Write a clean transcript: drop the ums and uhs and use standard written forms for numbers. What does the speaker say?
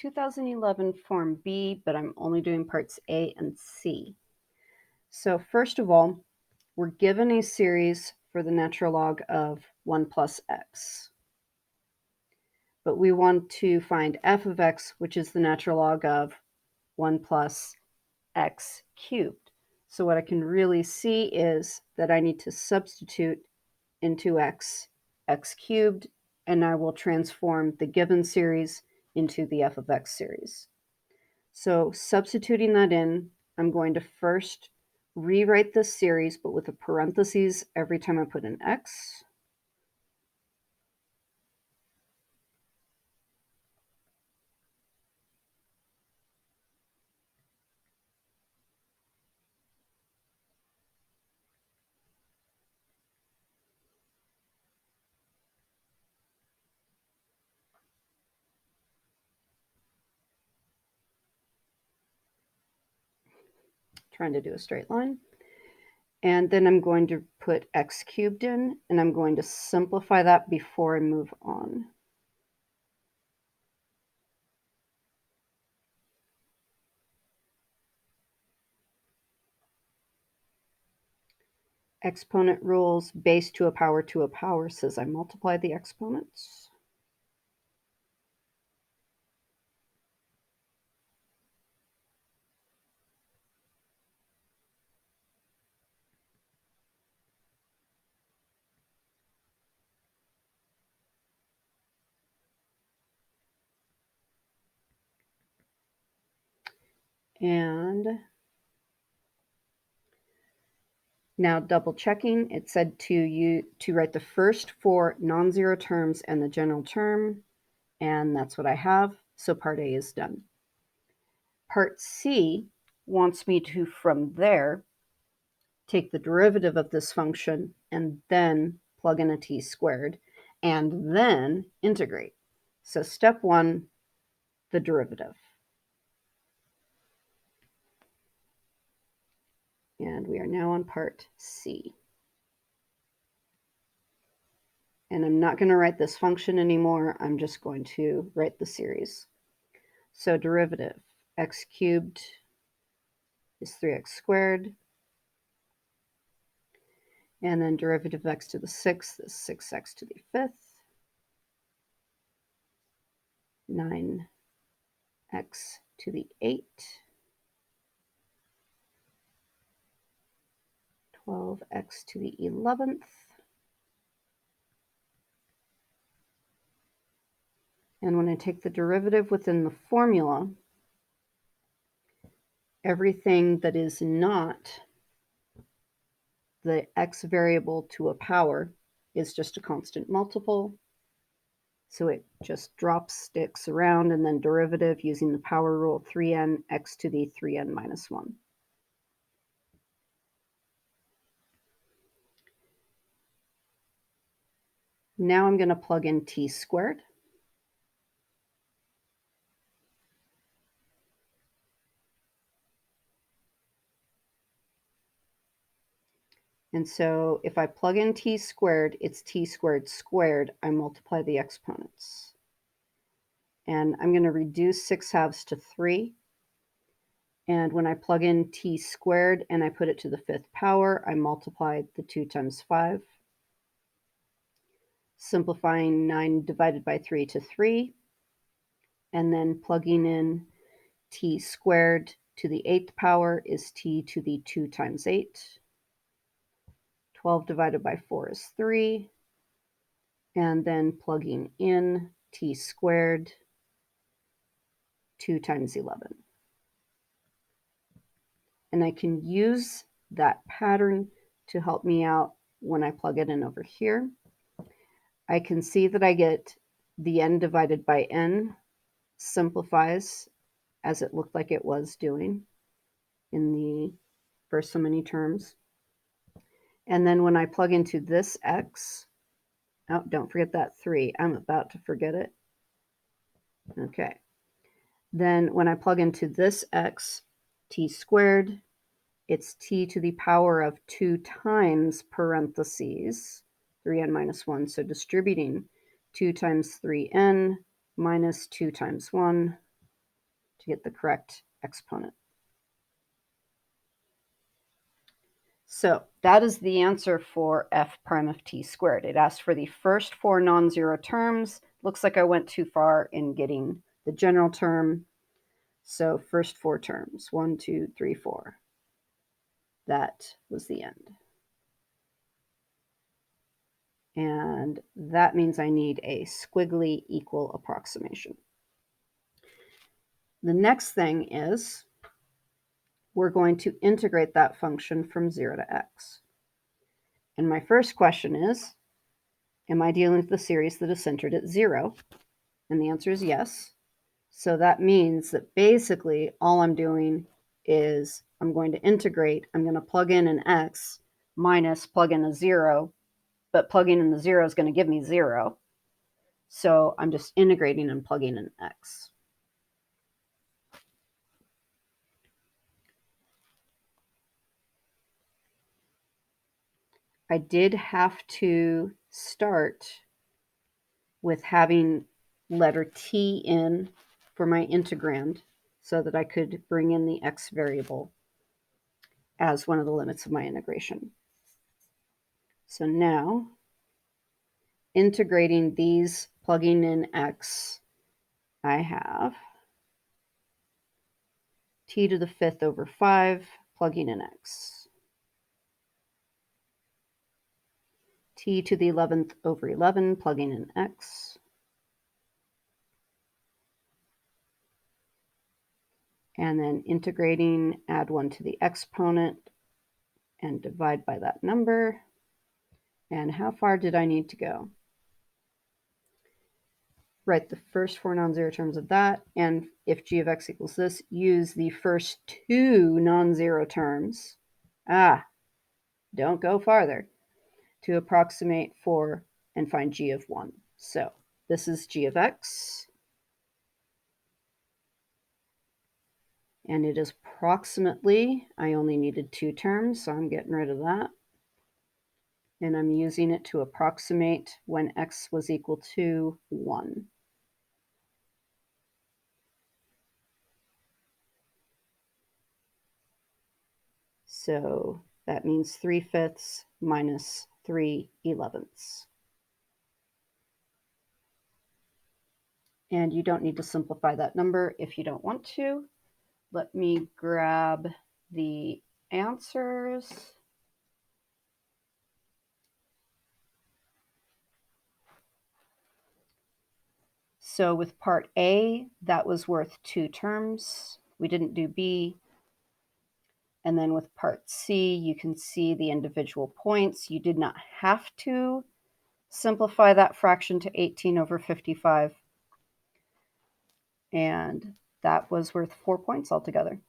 2011 Form B, but I'm only doing parts A and C. So first of all, we're given a series for the natural log of 1 plus x. But we want to find f of x, which is the natural log of 1 plus x cubed. So what I can really see is that I need to substitute into x cubed, and I will transform the given series into the f of x series. So substituting that in, I'm going to first rewrite this series, but with a parentheses every time I put an x. Trying to do a straight line. And then I'm going to put x cubed in, and I'm going to simplify that before I move on. Exponent rules, base to a power says I multiply the exponents. And now double checking, it said to write the first 4 non-zero terms and the general term, and that's what I have. So part A is done. Part C wants me to, from there, take the derivative of this function and then plug in a t squared and then integrate. So step 1, the derivative. And we are now on part C. And I'm not going to write this function anymore. I'm just going to write the series. So derivative, x cubed is 3x squared. And then derivative of x to the 6th is 6x to the 5th. 9x to the 8. 12x to the 11th. And when I take the derivative within the formula, everything that is not the x variable to a power is just a constant multiple. So it just sticks around, and then derivative using the power rule 3n x to the 3n minus 1. Now I'm going to plug in t squared. And so if I plug in t squared, it's t squared squared. I multiply the exponents. And I'm going to reduce 6/2 to 3. And when I plug in t squared and I put it to the 5th power, I multiply the 2 times 5. Simplifying 9 divided by 3 to 3. And then plugging in t squared to the 8th power is t to the 2 times 8. 12 divided by 4 is 3. And then plugging in t squared 2 times 11. And I can use that pattern to help me out when I plug it in over here. I can see that I get the n divided by n simplifies as it looked like it was doing in the first so many terms. And then when I plug into this x, oh, don't forget that 3. I'm about to forget it. Okay. Then when I plug into this x, t squared, it's t to the power of 2 times parentheses 3n minus 1. So distributing 2 times 3n minus 2 times 1. to get the correct exponent. So that is the answer for f prime of t squared. It asked for the first 4 non-zero terms. Looks like I went too far in getting the general term. So first 4 terms, 1, 2, 3, 4. That was the end. And that means I need a squiggly equal approximation. The next thing is we're going to integrate that function from 0 to x. And my first question is, am I dealing with the series that is centered at 0? And the answer is yes. So that means that basically all I'm doing is I'm going to integrate. I'm going to plug in an x minus plug in a 0, but plugging in the 0 is going to give me 0. So I'm just integrating and plugging in x. I did have to start with having letter t in for my integrand so that I could bring in the x variable as one of the limits of my integration. So now, integrating these, plugging in x, I have t to the 5th over 5, plugging in x. T to the 11th over 11, plugging in x. And then integrating, add 1 to the exponent, and divide by that number. And how far did I need to go? Write the first 4 non-zero terms of that, and if g of x equals this, use the first 2 non-zero terms. Don't go farther, to approximate for and find g of 1. So this is g of x, and it is approximately, I only needed 2 terms, so I'm getting rid of that. And I'm using it to approximate when x was equal to 1. So that means 3/5 minus 3/11. And you don't need to simplify that number if you don't want to. Let me grab the answers. So with part A, that was worth 2 terms. We didn't do B. And then with part C, you can see the individual points. You did not have to simplify that fraction to 18 over 55. And that was worth 4 points altogether.